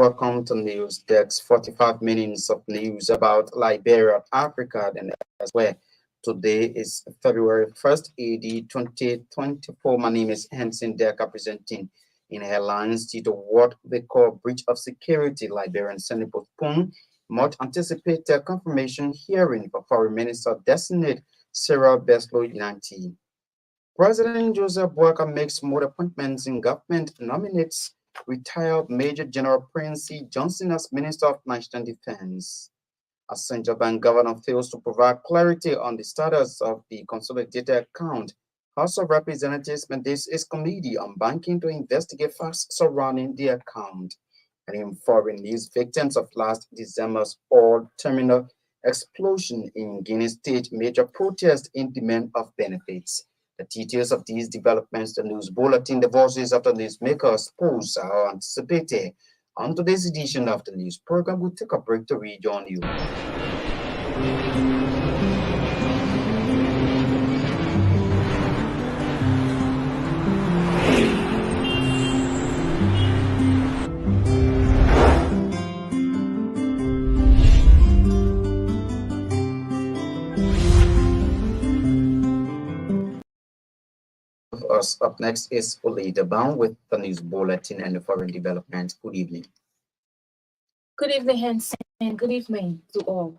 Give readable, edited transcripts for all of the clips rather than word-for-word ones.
welcome to News Desk 45 minutes of news about Liberia, Africa, and elsewhere. Today is February 1st, AD 2024. My name is Henson Decker, presenting in headlines due to what they call breach of security. Liberian Senate postponed much anticipated confirmation hearing for Foreign Minister designate Sarah Beslow Yanti. President Joseph Boakai makes more appointments in government, nominates retired Major General Prince C. Johnson as Minister of National Defense. A central bank governor fails to provide clarity on the status of the consolidated account. House of Representatives mandates its committee on banking to investigate facts surrounding the account. And in foreign news, victims of last December's oil terminal explosion in Guinea State major protest in demand of benefits. The details of these developments, the news bulletin, the voices of the newsmakers, polls are anticipated. On today's edition of the news program, we'll take a break to rejoin you. Us up next is Olida Bound with the news bulletin and the foreign developments. Good evening. Good evening, Hanson, and good evening to all.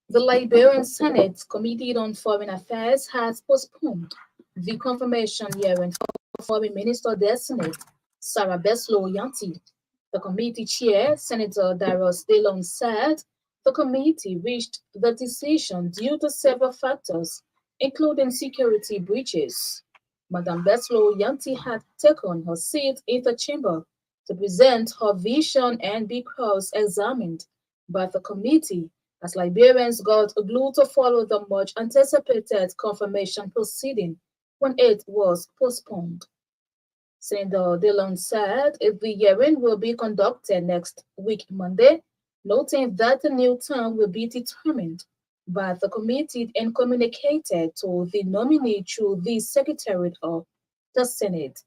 The Liberian Senate Committee on Foreign Affairs has postponed the confirmation hearing for Foreign Minister designate Sarah Beslow Yanti. The committee chair, Senator Darius Dillon, said the committee reached the decision due to several factors, including security breaches. Madam Beslow Yanti had taken her seat in the chamber to present her vision and be cross-examined by the committee as Liberians got glued to follow the much anticipated confirmation proceeding when it was postponed. Senator Dillon said the hearing will be conducted next week, Monday, noting that the new term will be determined by the committee and communicated to the nominee through the Secretariat of the Senate.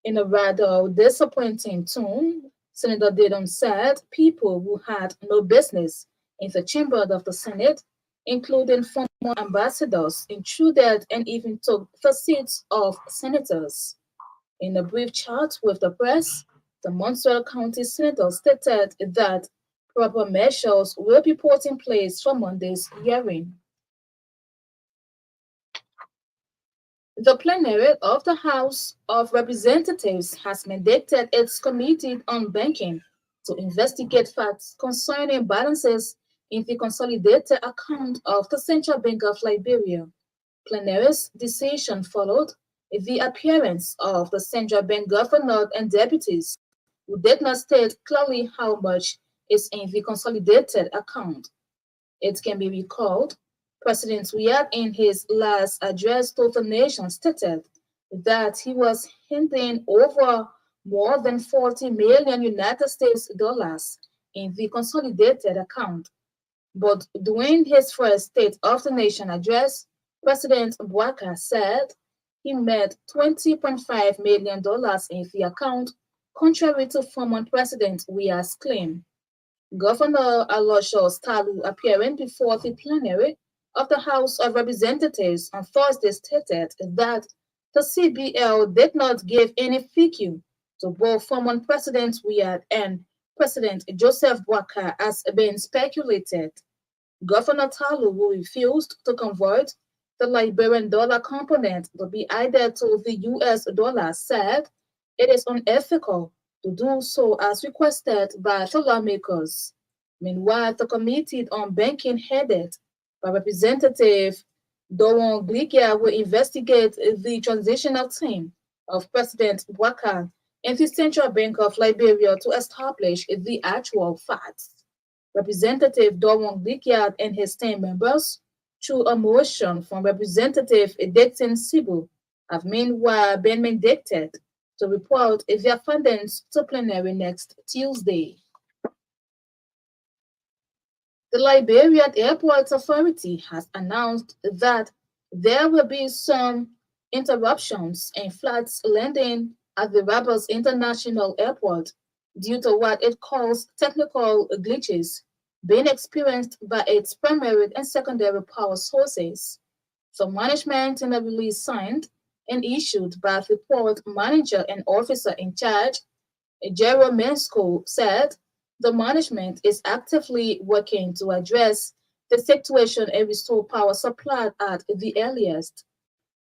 In a rather disappointing tone, Senator Dillon said people who had no business in the chamber of the Senate, including former ambassadors, intruded and even took the seats of senators. In a brief chat with the press, the Montreal County Senator stated that proper measures will be put in place for Monday's hearing. The plenary of the House of Representatives has mandated its Committee on Banking to investigate facts concerning balances in the consolidated account of the Central Bank of Liberia. Plenary's decision followed the appearance of the Central Bank governor and deputies, who did not state clearly how much is in the consolidated account. It can be recalled, President Riyad, in his last address to the nation, stated that he was handing over more than 40 million United States dollars in the consolidated account. But during his first State of the Nation address, President Boakai said he made $20.5 million in the account, contrary to former President Riyad's claim. Governor Aloysius Talu, appearing before the plenary of the House of Representatives on Thursday, stated that the CBL did not give any FIQ to both former President Riyad and President Joseph Boakai as being speculated. Governor Talu, who refused to convert the Liberian dollar component to be added to the US dollar, said it is unethical to do so as requested by the lawmakers. Meanwhile, the Committee on Banking, headed by Representative Doron Gligia, will investigate the transitional team of President Boakai and the Central Bank of Liberia to establish the actual facts. Representative Doron Gligia and his team members, through a motion from Representative Dixon Sibu, have meanwhile been mandated to report their findings to plenary next Tuesday. The Liberian Airport Authority has announced that there will be some interruptions in flights landing at the Rabat International Airport due to what it calls technical glitches being experienced by its primary and secondary power sources. So management in a release signed and issued by the port manager and officer in charge, Jerome Mensko, said the management is actively working to address the situation and restore power supply at the earliest.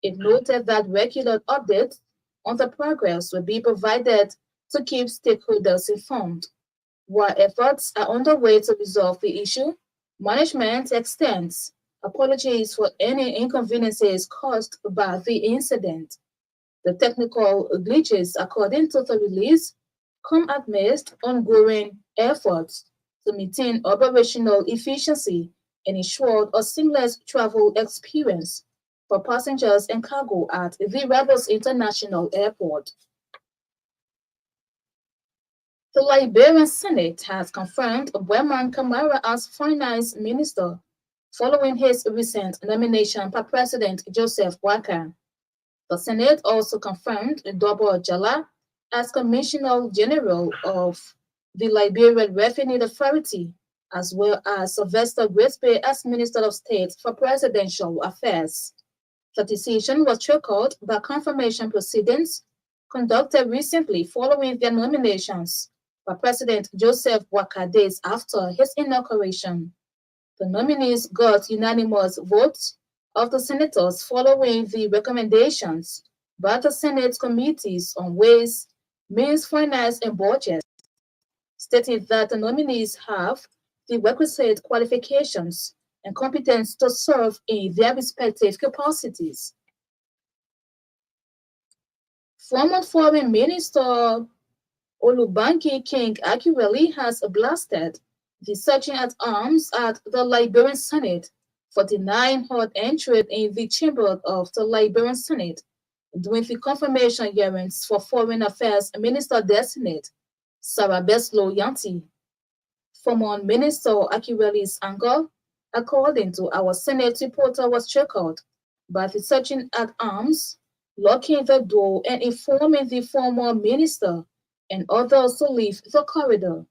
It noted that regular updates on the progress will be provided to keep stakeholders informed. While efforts are underway to resolve the issue, management extends apologies for any inconveniences caused by the incident. The technical glitches, according to the release, come amidst ongoing efforts to maintain operational efficiency and ensure a seamless travel experience for passengers and cargo at the Rebels International Airport. The Liberian Senate has confirmed Breman Kamara as finance minister following his recent nomination by President Joseph Waka. The Senate also confirmed Dobo Jala as Commissioner General of the Liberian Revenue Authority, as well as Sylvester Grisby as Minister of State for Presidential Affairs. The decision was triggered by confirmation proceedings conducted recently following their nominations by President Joseph Waka days after his inauguration. The nominees got unanimous votes of the senators following the recommendations by the Senate committees on Ways, Means, Finance, and Budget, stating that the nominees have the requisite qualifications and competence to serve in their respective capacities. Former Foreign Minister Olubanki King accurately has blasted the searching at arms at the Liberian Senate for denying her entry in the chamber of the Liberian Senate during the confirmation hearings for Foreign Affairs Minister Designate Sarah Beslow Yanti. Former Minister Akireli's anger, according to our Senate reporter, was triggered by the searching at arms, locking the door and informing the former minister and others to leave the corridor.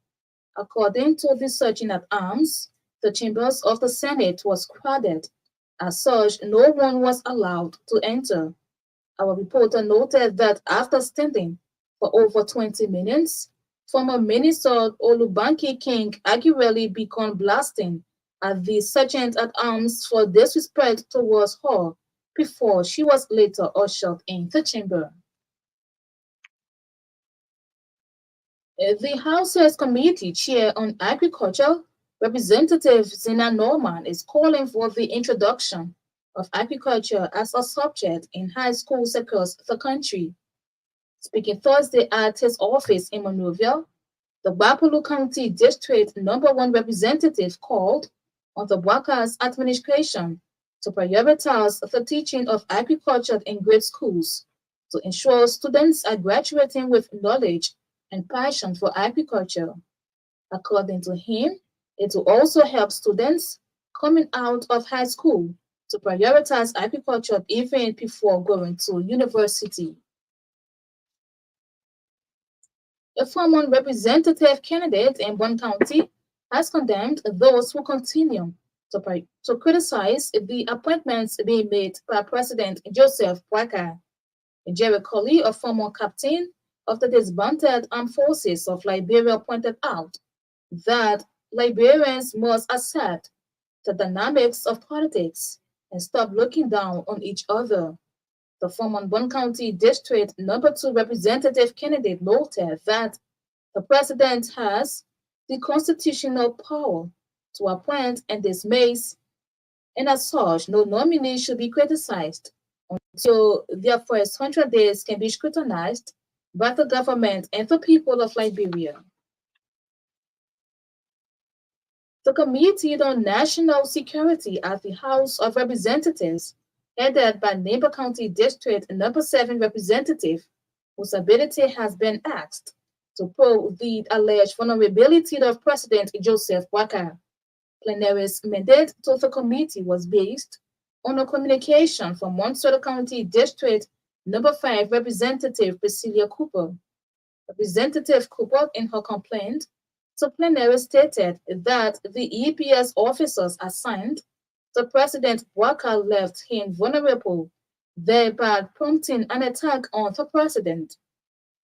According to the searching at arms, the chambers of the Senate was crowded. As such, no one was allowed to enter. Our reporter noted that after standing for over 20 minutes, former Minister Olubanki King accurately began blasting at the sergeant at arms for disrespect towards her before she was later ushered in the chamber. The House's Committee Chair on Agriculture, Representative Zina Norman, is calling for the introduction of agriculture as a subject in high schools across the country. Speaking Thursday at his office in Monrovia, the Bapulu County District #1 representative called on the Workers' Administration to prioritize the teaching of agriculture in grade schools to ensure students are graduating with knowledge and passion for agriculture. According to him, it will also help students coming out of high school to prioritize agriculture even before going to university. A former representative candidate in one county has condemned those who continue to criticize the appointments being made by President Joseph Boakai. Jerry Colley, a former captain of the disbanded armed forces of Liberia, pointed out that Liberians must accept the dynamics of politics and stop looking down on each other. The former Bon County District #2 representative candidate noted that the president has the constitutional power to appoint and dismiss, and as such, no nominee should be criticized until their first 100 days can be scrutinized by the government and the people of Liberia. The Committee on National Security at the House of Representatives, headed by Neighbor County District #7 representative, whose ability has been asked to probe the alleged vulnerability of President Joseph Boakai. Plenary's mandate to the committee was based on a communication from Montreal County District #5 Representative Priscilla Cooper. Representative Cooper, in her complaint to plenary, stated that the EPS officers assigned to President Walker left him vulnerable, thereby prompting an attack on the president.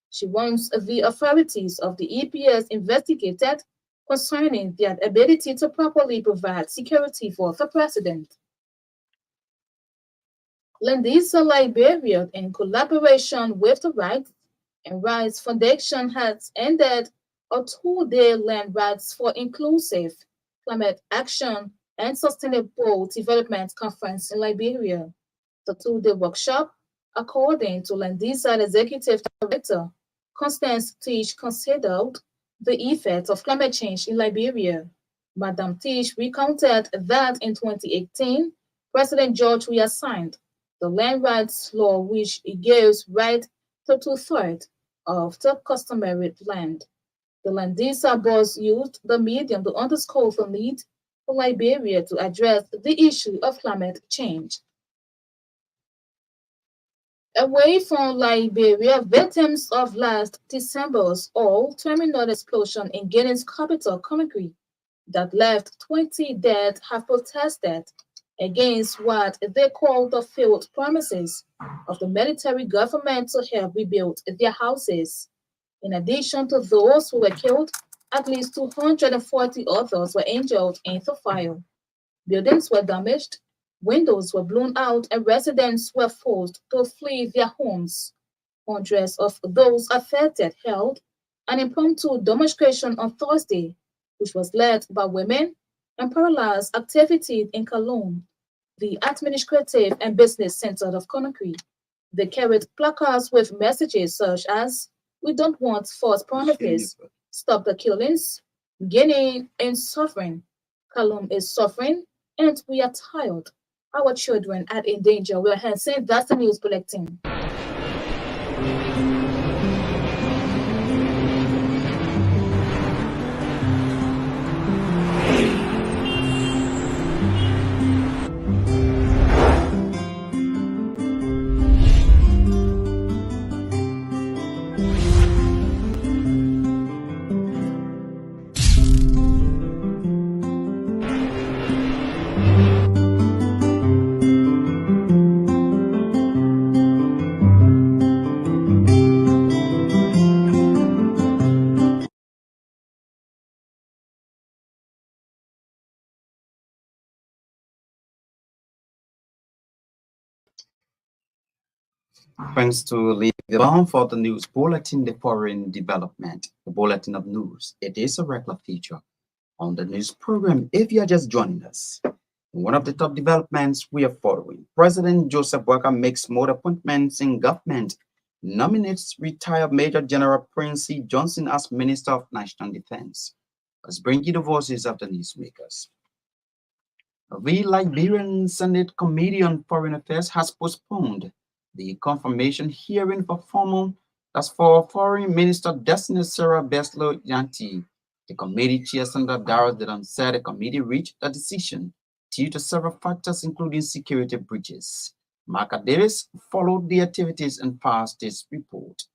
She wants the authorities of the EPS investigated concerning their ability to properly provide security for the president. Landisa Liberia, in collaboration with the Rights Foundation, has ended a 2-day land rights for inclusive climate action and sustainable development conference in Liberia. The 2-day workshop, according to Landisa Executive Director Constance Tish, considered the effects of climate change in Liberia. Madam Tish recounted that in 2018, President George reassigned the land rights law, which gives right to two-thirds of the customary land. The Landisa boss used the medium to underscore the need for Liberia to address the issue of climate change. Away from Liberia, victims of last December's all-terminal explosion in Guinea's capital, Conakry, that left 20 dead, have protested against what they call the failed promises of the military government to help rebuild their houses. In addition to those who were killed, at least 240 others were injured in the fire. Buildings were damaged, windows were blown out, and residents were forced to flee their homes. Hundreds of those affected held an impromptu demonstration on Thursday, which was led by women, and paralyzed activities in Cologne, the administrative and business center of Conakry. They carried placards with messages such as, "We don't want false promises, stop the killings, Guinea is suffering, Cologne is suffering, and we are tired. Our children are in danger." We're saying that's the news bulletin. Thanks to Lee Gabon for the news bulletin, the foreign development, the bulletin of news. It is a regular feature on the news program. If you are just joining us, one of the top developments we are following: President Joseph Walker makes more appointments in government, nominates retired Major General Prince C. Johnson as Minister of National Defense. Let's bring you the voices of the newsmakers. The Liberian Senate Committee on Foreign Affairs has postponed the confirmation hearing for Foreign Minister Destiny Sarah Beslo Yanti. The committee chair, Sandra Darrow, said the committee reached a decision due to several factors, including security breaches. Mark Adaris followed the activities and passed this report.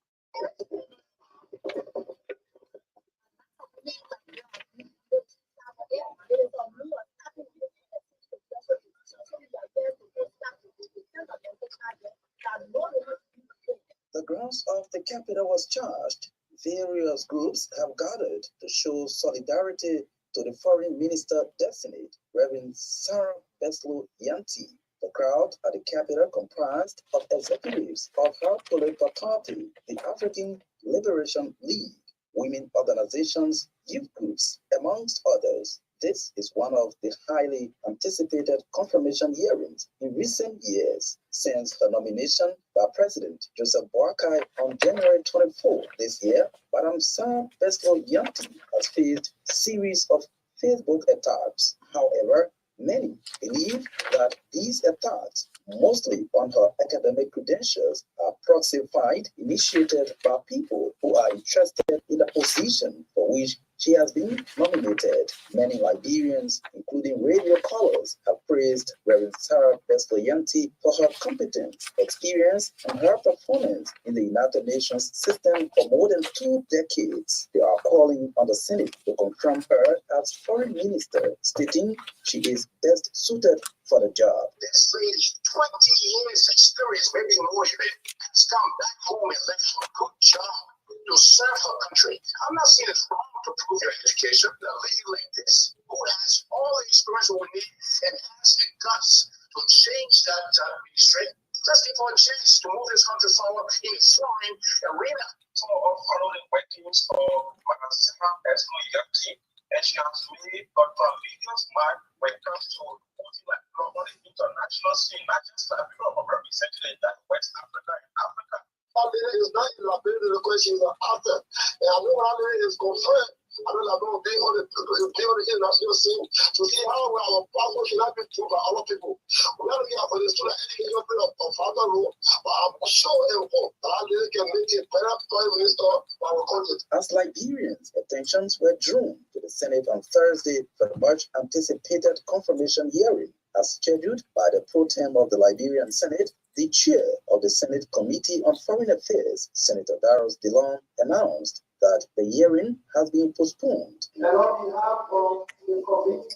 The grounds of the capital was charged. Various groups have gathered to show solidarity to the Foreign Minister designate, Reverend Sarah Beslo Yanti. The crowd at the capital comprised of executives of her political party, the African Liberation League, women organizations, youth groups, amongst others. This is one of the highly anticipated confirmation hearings in recent years since her nomination by President Joseph Boakai on January 24 this year. Madam Sam Beslo Yanti has faced a series of Facebook attacks. However, many believe that these attacks, mostly on her academic credentials, are proxy fight initiated by people who are interested in the position for which She has been nominated. Many Liberians, including radio callers, have praised Reverend Sarah Bestoyanti for her competence, experience, and her performance in the United Nations system for more than 2 decades. They are calling on the Senate to confirm her as foreign minister, stating she is best suited for the job. This lady, 20 years experience, maybe more even, has come back home and left for a good job to serve her country. I'm not saying it's wrong to prove your education. A lady like this, who has all the experience we need and has the guts to change that ministry, let's give her a chance to move this country forward in a foreign arena. Some of us are only working for Madam Sarah as young team, and she has made a tremendous mark when it comes to putting like on the international scene, not just Liberia, but representing that West Africa and Africa. Liberia is not in Liberia, the question is after. And I know Liberia is confirmed. I know I'm going to be on the international scene to see how our passport should have been through by our people. We got to get for this to the education of other rule, but I'm sure and hope that Liberia can make a better prime minister for our country. As Liberians, attentions were drawn to the Senate on Thursday for the much anticipated confirmation hearing. As scheduled by the pro tem of the Liberian Senate, the chair of the Senate Committee on Foreign Affairs, Senator Darius Dillon, announced that the hearing has been postponed. And on behalf of the Committee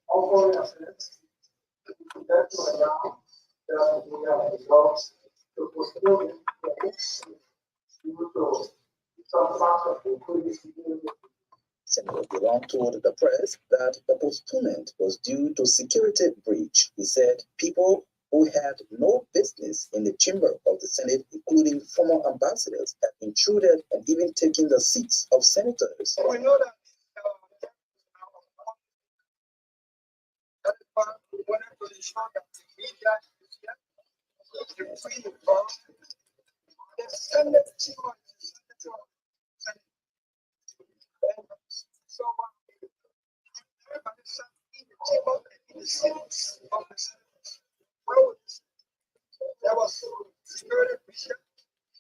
on Foreign Affairs, that to announce that we have resolved to postpone the next due to some factor including Senator Dillon told the press that the postponement was due to security breach. He said people who had no business in the chamber of the Senate, including former ambassadors, had intruded and even taken the seats of senators. We know that we wanted to ensure that the media is here, the free involved. The Senate chamber is the Senate. So everybody sat in the chamber in the seats of the Senate. Well, there was security pressure.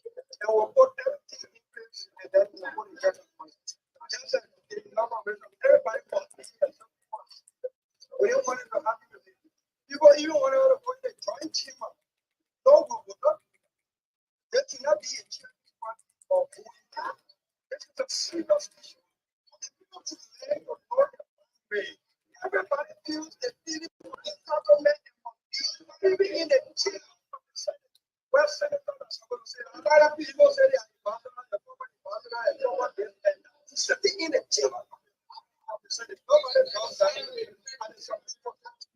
They will put everything in place and then we put it together. Just like the number of everybody wants to see us. We don't want it to happen to people. People even want to put a joint chamber. No, we will not. There cannot be a chamber of voting. This is a serious issue. People to say or not way. Everybody feels the feeling of the government. Living in the chair of the Senate, where senators are going to say, a lot of people say they are ambassador, the former ambassador, and so on, and sitting in the chair of the Senate. Nobody does that. And it's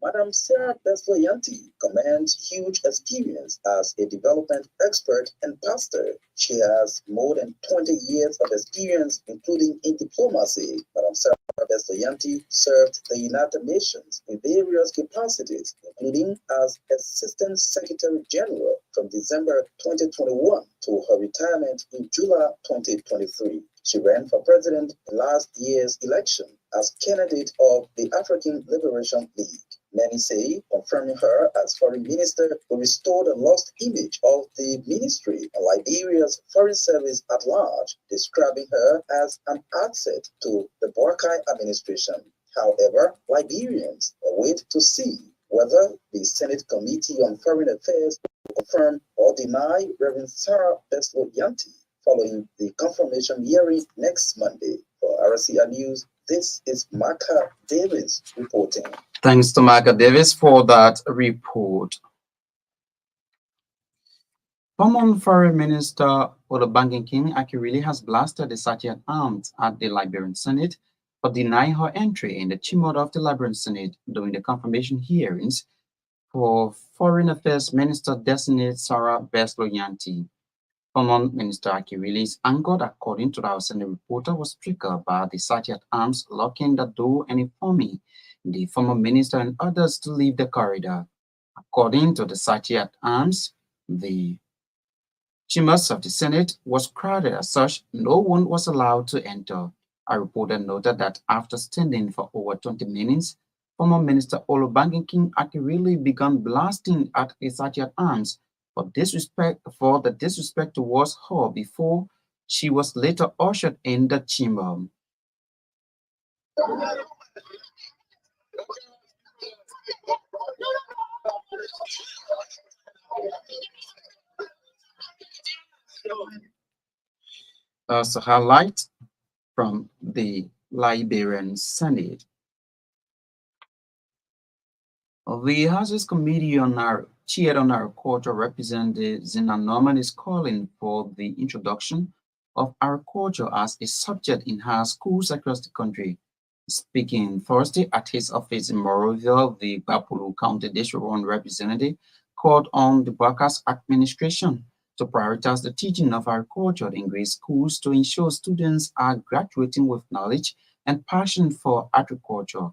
Madam Sarah Bestoyanti commands huge experience as a development expert and pastor. She has more than 20 years of experience, including in diplomacy. Madam Sarah Bestoyanti served the United Nations in various capacities, including as Assistant Secretary General from December 2021 to her retirement in July 2023. She ran for president in last year's election as candidate of the African Liberation League. Many say confirming her as foreign minister will restore the lost image of the ministry and Liberia's foreign service at large, describing her as an asset to the Borkai administration. However, Liberians await to see whether the Senate Committee on Foreign Affairs will confirm or deny Reverend Sarah Bestoyanti following the confirmation hearing next Monday. For RCR News, this is Maka Davis reporting. Thanks to Maka Davis for that report. Former Foreign Minister Olubankin King Akirili has blasted the Satyat arms at the Liberian Senate for denying her entry in the chamber of the Liberian Senate during the confirmation hearings for Foreign Affairs Minister designate Sarah Bestoyanti. Former Minister Akirili's anger, according to the House Senate reporter, was triggered by the Satyat arms locking the door and informing the former minister and others to leave the corridor. According to the Satyat arms, the chambers of the Senate was crowded as such, no one was allowed to enter. A reporter noted that after standing for over 20 minutes, former Minister Olubankin King Akirili began blasting at the Satyat arms for the disrespect towards her before she was later ushered in the chamber. As a highlight from the Liberian Senate, the House's Committee on our chaired on Agriculture Representative Zina Norman is calling for the introduction of agriculture as a subject in high schools across the country. Speaking Thursday at his office in Moroville, the Bapulu County District 1 representative called on the broadcast administration to prioritize the teaching of agriculture in grade schools to ensure students are graduating with knowledge and passion for agriculture.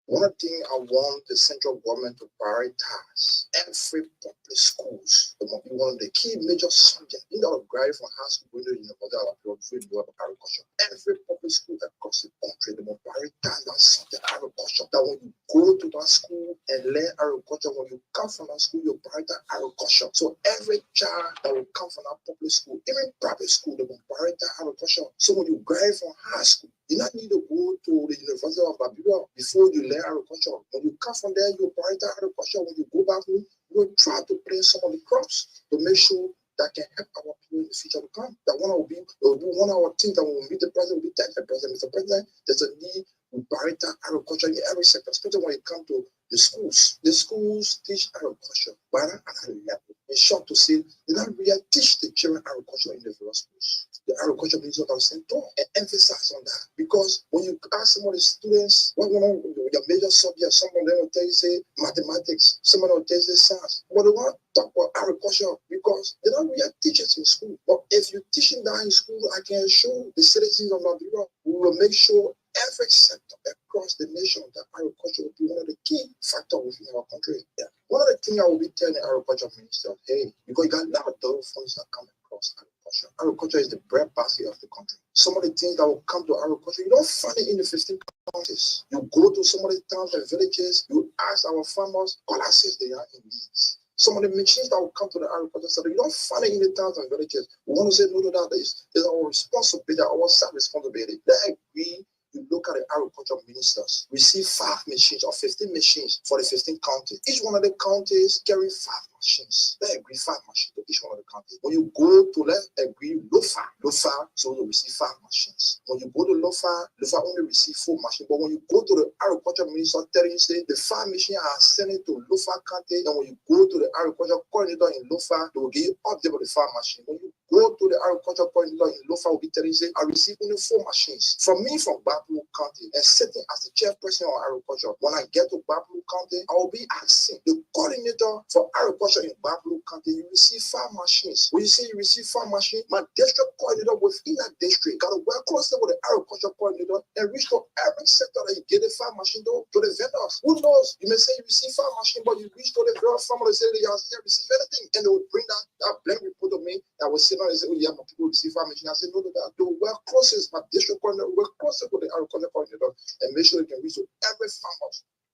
One thing I want the central government to prioritize every public schools. It must be one of the key major subjects. You know, graduate from high school, going to university, or agriculture. Every public school across the country, they must prioritize that subject, agriculture. That when you go to that school and learn agriculture, when you come from that school, you prioritize agriculture. So every child that will come from that public school, even private school, they must prioritize agriculture. So when you graduate from high school, you not need to go to the University of Babylon before you learn agriculture. When you come from there, you prioritize agriculture. When you go back home, you will try to plant some of the crops to make sure that can help our people in the future to come. That one will be one of our things that when we meet the president, we tell the president, Mr. President, there's a need to prioritize agriculture in every sector, especially when it comes to the schools. The schools teach agriculture, but at a level. In short to say, they don't really teach the children agriculture in the various schools. The agriculture minister of St. Paul and emphasize on that, because when you ask some of the students what one of your major subjects, some of them will tell you say mathematics, some of them will tell you say science, but they want to talk about agriculture because they don't really teach it in school. But if you teaching that in school, I can assure the citizens of Nigeria, we will make sure every sector across the nation that agriculture will be one of the key factors within our country. Yeah. One of the things I will be telling the agriculture minister, hey, because you got a lot of those funds that come across agriculture. Agriculture is the bread basket of the country. Some of the things that will come to agriculture, you don't find it in the 15 counties. You go to some of the towns and villages, you ask our farmers, all I say is they are in needs. Some of the machines that will come to the agriculture sector, you don't find it in the towns and villages. We want to say no to that. It's our responsibility, our self-responsibility. Let agree. You look at the agriculture ministers, we see 5 machines or 15 machines for the 15 counties. Each one of the counties carry 5 machines. Let agree 5 machines to each one of the counties. When you go to let agree Lofa, so you receive 5 machines. When you go to Lofa only receive 4 machines. But when you go to the agriculture minister, telling you say the 5 machines are sending to Lofa county, and when you go to the agriculture coordinator in Lofa, they will give you update of the 5 machines. When you go to the agriculture coordinator in Lofa, will be telling you say I receive only 4 machines. From me from Bapulu County and sitting as the chairperson of agriculture. When I get to Bapulu County, I will be asking the coordinator for agriculture in Bapulu County, you receive 5 machines. When you say you receive 5 machines, my district coordinator within that district got to work closely with the agriculture coordinator and reach to every sector that you get the 5 machines to the vendors. Who knows? You may say you receive 5 machines, but you reach to the very farmer and say they have received anything, and they will bring that blank report to me. I will sit down and say, oh yeah, my people receive 5 machines. I say no to that. They will work closely, my district coordinator work closely with the agriculture coordinator and make sure they can reach to every farmer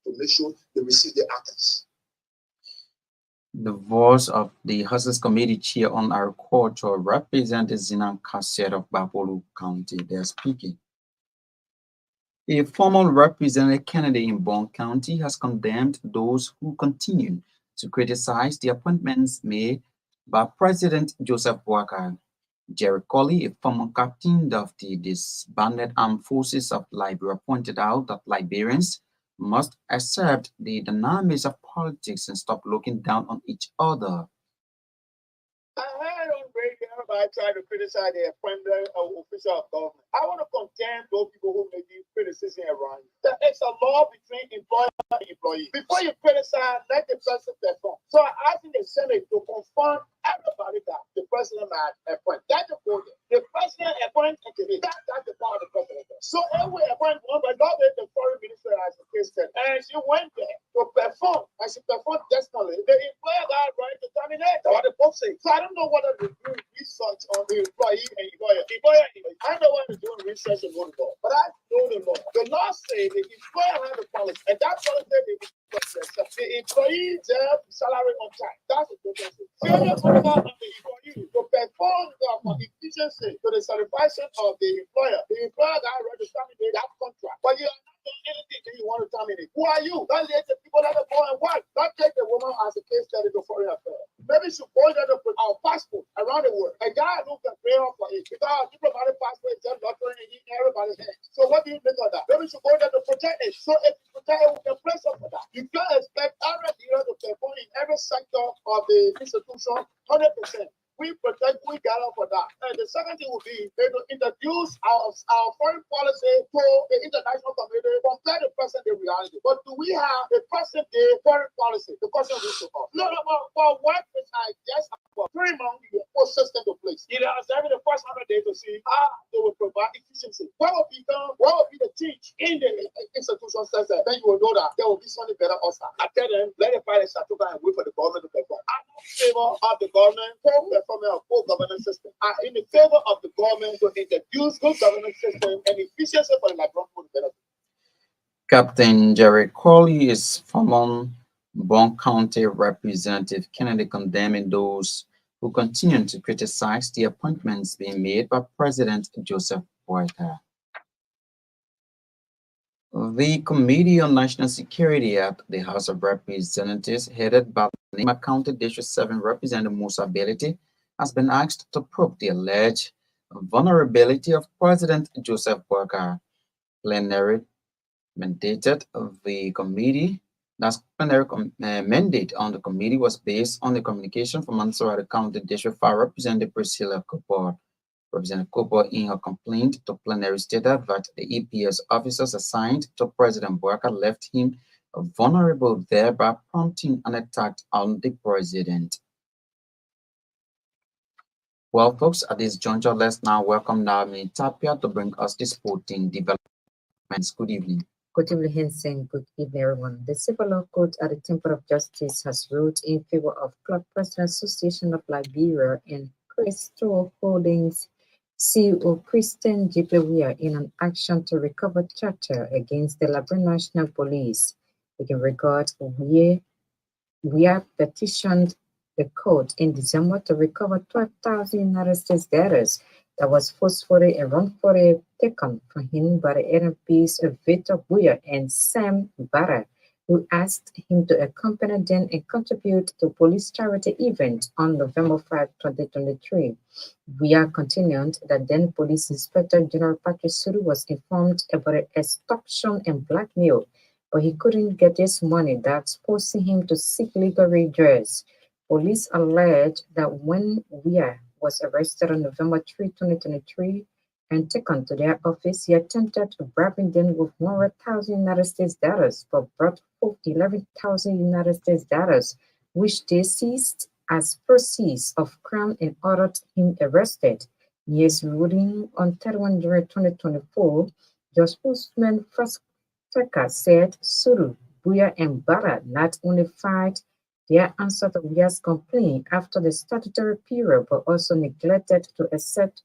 to make sure they receive their items. The voice of the Houses Committee Chair on Agriculture, Representative Zina Kasset of Bapolu County, they're speaking. A former representative candidate in Bond County has condemned those who continue to criticize the appointments made by President Joseph Boakai. Jerry Colley, a former captain of the disbanded armed forces of Liberia, pointed out that Liberians must accept the dynamics of politics and stop looking down on each other. I heard on radio everybody try to criticize the appointment of official of government. I want to condemn those people who may be criticism around you. That it's a law between employer and employee. Before you criticize, let the person perform. So I ask the Senate to confirm everybody that the president might appoint. That's the point. The president appoints a committee. That's the power of the president. So every appoint one, but not the foreign minister as the case said. And she went there to perform, and she performed desperately. The employer got right to terminate. That's what the Pope said. So I don't know whether they do research on the employee and employer. I know what they're doing research and what the law, but I know the law. The law says the employer has a policy, and that policy the employee their salary on time. That's the difference. Failure on the employee to perform the efficiency to the satisfaction of the employer. The employer got right to terminate that contract, but you are not anything that you want to terminate. Who are you? Don't let the people that are go and work. Don't take the woman as a case study to foreign affairs. Maybe she go there to put our passport around the world. A guy who can pay off for it because our diplomatic passport is just lottery in everybody's hands. So what do you think of that? Maybe she go there to protect it. So if you protect it, we can place up for that. You can't expect every leader to perform in every sector of the institution 100%. We protect, we gather for that. And the second thing will be they will introduce our foreign policy to the international community compare the present day reality. But do we have a present day foreign policy? The question is to us. No, but what is I guess about 3 months you put system to place. You know, observing the first 100 days to see how they will provide efficiency. What will be done? What will be the teach in the institution says that? Then you will know that there will be something better also. I tell them, let the pilot start to go and wait for the government to perform. I'm in favor of the government from a full governance system. I'm in the favor of the government to introduce good governance system and efficiency for the Nigerian food benefit. Captain Jerry Corley is former Bon County Representative Kennedy condemning those who continue to criticize the appointments being made by President Joseph Boyka. The Committee on National Security at the House of Representatives, headed by Nima County District 7 Representative Musa Belity, has been asked to probe the alleged vulnerability of President Joseph Boyka. Plenary mandated of the committee. That's plenary mandate on the committee was based on the communication from Mansoura County District 5 Representative Priscilla Cooper. Representative Cooper, in her complaint to plenary, stated that the EPS officers assigned to President Boyka left him vulnerable, thereby prompting an attack on the president. Well, folks, at this juncture, let's now welcome Naomi Tapia to bring us the sporting developments. Good evening. Good evening, Henson. Good evening, everyone. The Civil Law Court at the Temple of Justice has ruled in favor of Club President Association of Liberia and Crystal Holdings CEO Christian Jiplewia in an action to recover charter against the Liberian National Police. In regard, we have petitioned the court in December to recover 12,000 United States dollars that was forcefully and wrongfully taken from him by the NFP's Victor Buya and Sam Barra, who asked him to accompany them and contribute to police charity event on November 5, 2023. We are continued that then Police Inspector General Patrick Suru was informed about extortion and blackmail, but he couldn't get his money, that's forcing him to seek legal redress. Police allege that when Weir was arrested on November 3, 2023, and taken to their office, he attempted to bribe them with 100,000 United States dollars, but brought forth 11,000 United States dollars, which they seized as proceeds of crime and ordered him arrested. In his ruling on 31 January 2024, Judge Usman Fasteka said Suru, Buya, and Barra not only filed their answer to Weir's complaint after the statutory period, but also neglected to accept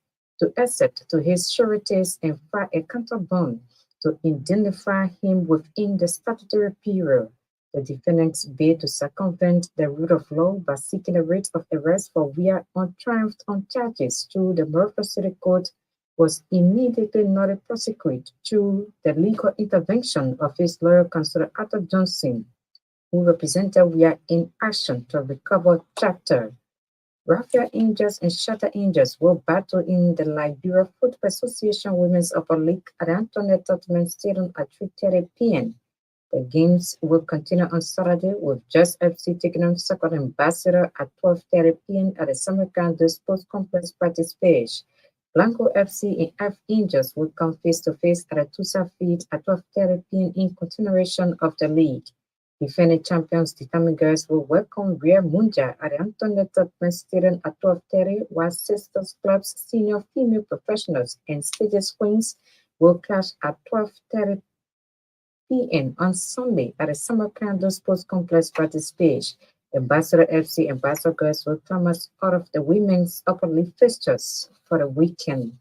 to his sureties and file a counter bond to indemnify him within the statutory period. The defendants bid to circumvent the rule of law by seeking a writ of arrest for Weir on triumphed on charges through the Morocco City Court was immediately not prosecuted through the legal intervention of his lawyer, Counsellor Arthur Johnson, who represented Weir in action to recover charter. Raffia Angels and Shatter Angels will battle in the Liberia Football Association Women's Upper League at Antoinette Tottenham Stadium at 3:30 p.m. The games will continue on Saturday with Just FC taking on Soccer Ambassador at 12:30 p.m. at the Samarkand Sports Complex practice page. Blanco FC and F Angels will come face to face at the Tusa Field at 12:30 p.m. in continuation of the league. Defending champions Determined Girls will welcome Real Munja at the Antoinette Tottenham Stadium at 12:30, while Sisters Club's senior female professionals and Stages Queens will clash at 12:30 p.m. on Sunday at the Samarkand Sports Complex practice page. Ambassador FC and Ambassador Girls will come as part of the women's upper league fixtures for the weekend.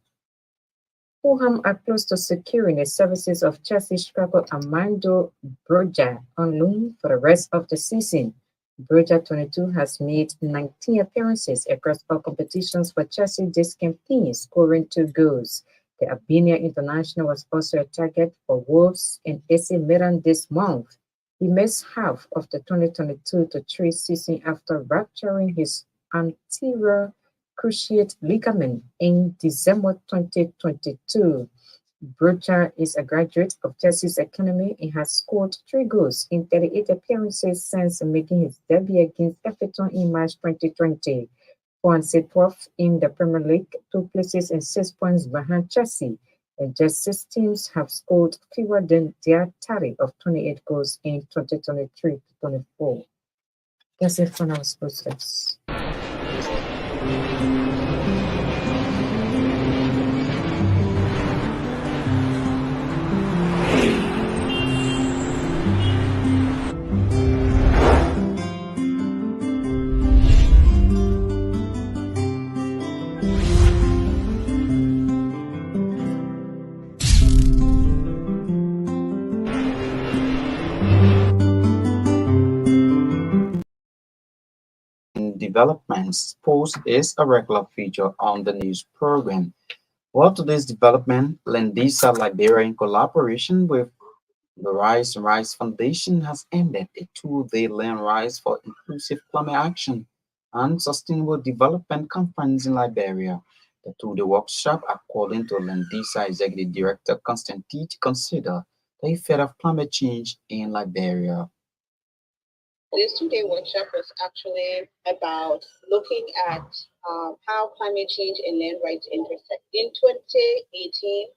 Fulham are close to securing the services of Chelsea striker Armando Broja on loan for the rest of the season. Broja, 22, has made 19 appearances across all competitions for Chelsea this campaign, scoring 2 goals. The Albania International was also a target for Wolves in AC Milan this month. He missed half of the 2022-3 season after rupturing his anterior cruciate ligament in December 2022. Brocha is a graduate of Chelsea's academy and has scored 3 goals in 38 appearances since making his debut against Everton in March 2020. Points sit 12th in the Premier League, 2 places and 6 points behind Chelsea, and just 6 teams have scored fewer than their tally of 28 goals in 2023-24. That's it for now, sports. Developments post is a regular feature on the news program. Well, today's development, Lendisa Liberia, in collaboration with the Rice and Rice Foundation, has ended a 2-day Land Rise for Inclusive Climate Action and Sustainable Development Conference in Liberia. The 2-day workshop, according to Lendisa Executive Director Constantine, consider the effect of climate change in Liberia. This 2-day workshop was actually about looking at how climate change and land rights intersect. In 2018,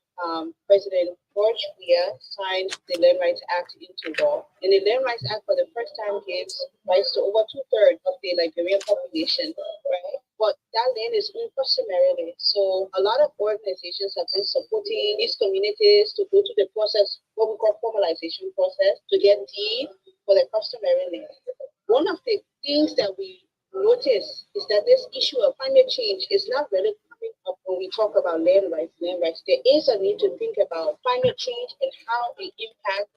President George Weah signed the Land Rights Act into law. And the Land Rights Act for the first time gives rights to over 2/3 of the Liberian population, right? But that land is owned customarily. So a lot of organizations have been supporting these communities to go through the process, what we call formalization process, to get deed for the customary land. One of the things that we notice is that this issue of climate change is not really coming up when we talk about land rights. Land rights. There is a need to think about climate change and how it impacts,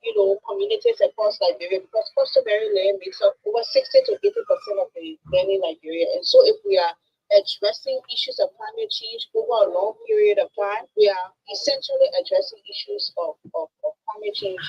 communities across Liberia, because customary land makes up over 60 to 80% of the land in Liberia. And so if we are addressing issues of climate change over a long period of time, we are essentially addressing issues of climate change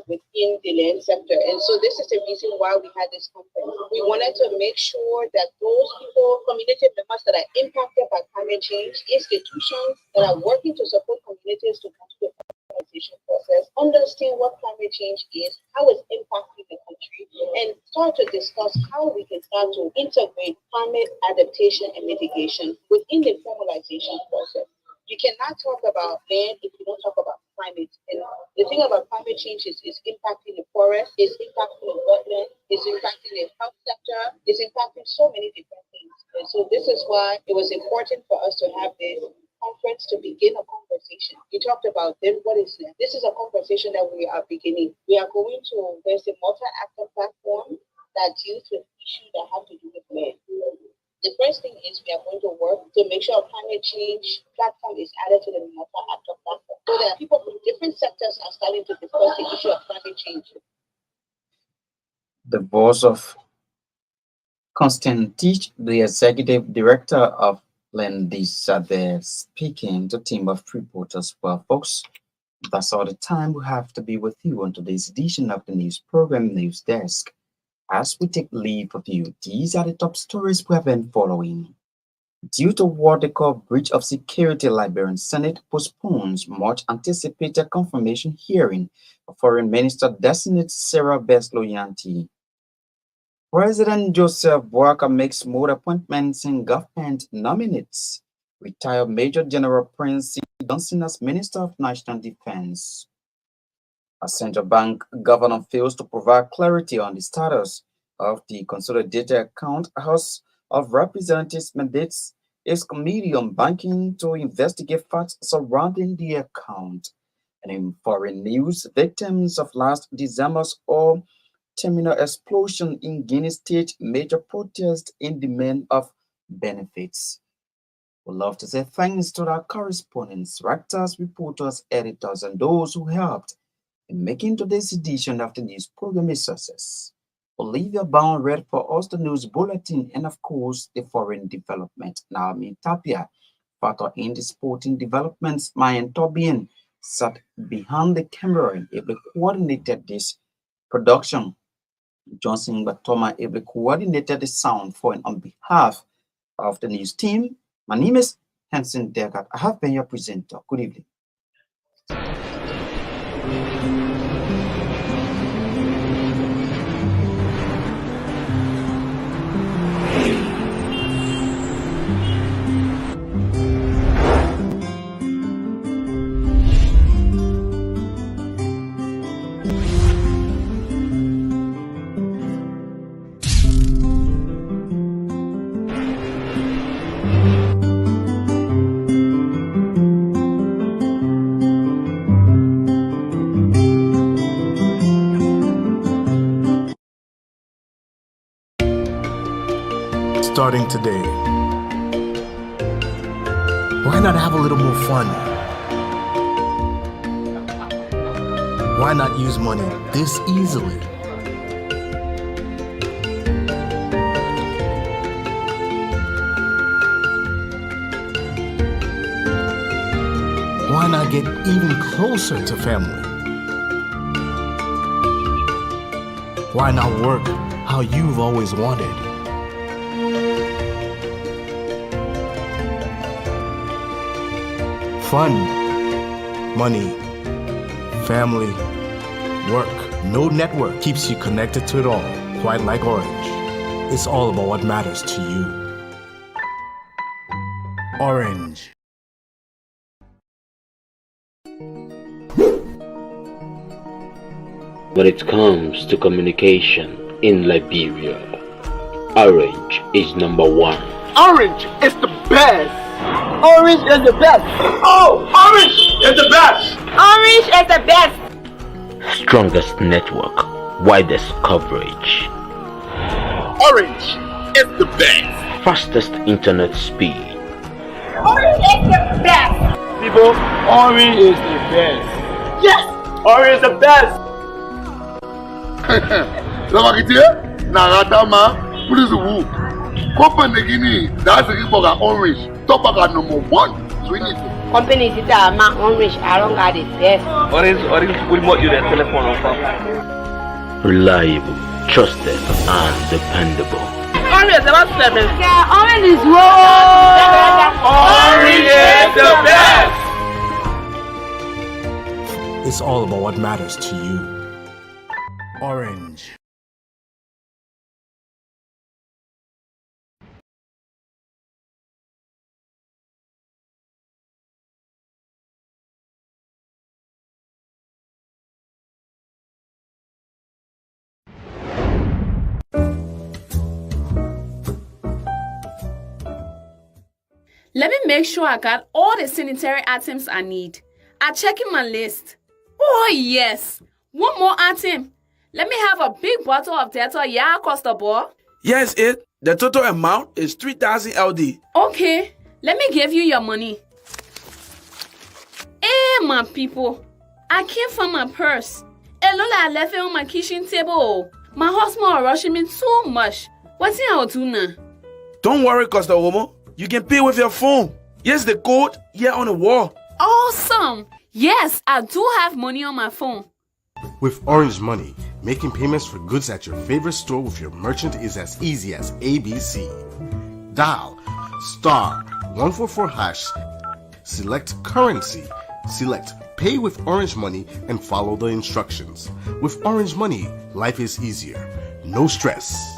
within the land sector. And so this is the reason why we had this conference. We wanted to make sure that those people, community members that are impacted by climate change, institutions that are working to support communities to go through the process, understand what climate change is, how it's impacting the country, and start to discuss how we can start to integrate climate adaptation and mitigation within the formalization process. You cannot talk about land if you don't talk about climate. And the thing about climate change is impacting the forest, it's impacting the wetland, it's impacting the health sector, it's impacting so many different things. And so this is why it was important for us to have this conference to begin a conversation. You talked about then what is next. This is a conversation that we are beginning. We are going to, there's a multi-actor platform that deals with issues that have to do with land. The first thing is we are going to work to make sure a climate change platform is added to the multi-actor platform so that people from different sectors are starting to discuss the issue of climate change. The voice of Constantine, the executive director of Lendisa, there speaking to team of reporters. Well, folks, that's all the time we have to be with you on today's edition of the news program News Desk. As we take leave of you, these are the top stories we have been following. Due to what they call breach of security, Liberian Senate postpones much anticipated confirmation hearing of Foreign Minister designate Sarah Besloyanti. President Joseph Boakai makes more appointments in government, nominates retired Major General Prince C. Johnson as Minister of National Defense. A central bank governor fails to provide clarity on the status of the Consolidated Account House of Representatives mandates its committee on banking to investigate facts surrounding the account. And in foreign news, victims of last December's oil terminal explosion in Guinea State major protest in demand of benefits. We'd love to say thanks to our correspondents, writers, reporters, editors, and those who helped in making today's edition of the news program a success. Olivia Bound read for us the news bulletin and, of course, the foreign development. Now, Tapia factor in the sporting developments. Mayan Tobian sat behind the camera and ably coordinated this production. Johnson Batoma ably coordinated the sound for and on behalf of the news team. My name is Hanson Degat. I have been your presenter. Good evening. Starting today, why not have a little more fun? Why not use money this easily? Why not get even closer to family? Why not work how you've always wanted? Fun, money, family, work. No network keeps you connected to it all, quite like Orange. It's all about what matters to you. Orange. When it comes to communication in Liberia, Orange is number one. Orange is the best. Orange is the best. Oh, Orange is the best. Orange is the best. Strongest network, widest coverage, Orange is the best. fastest internet speed. Orange is the best. People, Orange is the best. Yes, Orange is the best. Lamakitie, Naratama, what is the woo? Copen the Guinea, that's the Iboga Orange, Topaga number 1. So we need to. Company is my Orange. I don't got the best. Orange will want you that telephone on phone. Reliable, trusted, and dependable. Orange is about 7. Yeah, Orange is wrong. Orange is the best. It's all about what matters to you. Orange. Let me make sure I got all the sanitary items I need. I'm checking my list. Oh, yes. One more item. Let me have a big bottle of Dettol, yeah, across the board. Yes, it. The total amount is 3,000 LD. Okay, let me give you your money. Hey, my people. I can't find my purse. Lola, I left it on my kitchen table. My husband is rushing me too much. What's I'll do now? Don't worry, Costa Homo. You can pay with your phone. Here's the code here on the wall. Awesome. Yes, I do have money on my phone. With Orange Money, making payments for goods at your favorite store with your merchant is as easy as ABC. Dial *144#, select currency, select Pay with Orange Money, and follow the instructions. With Orange Money, life is easier. No stress.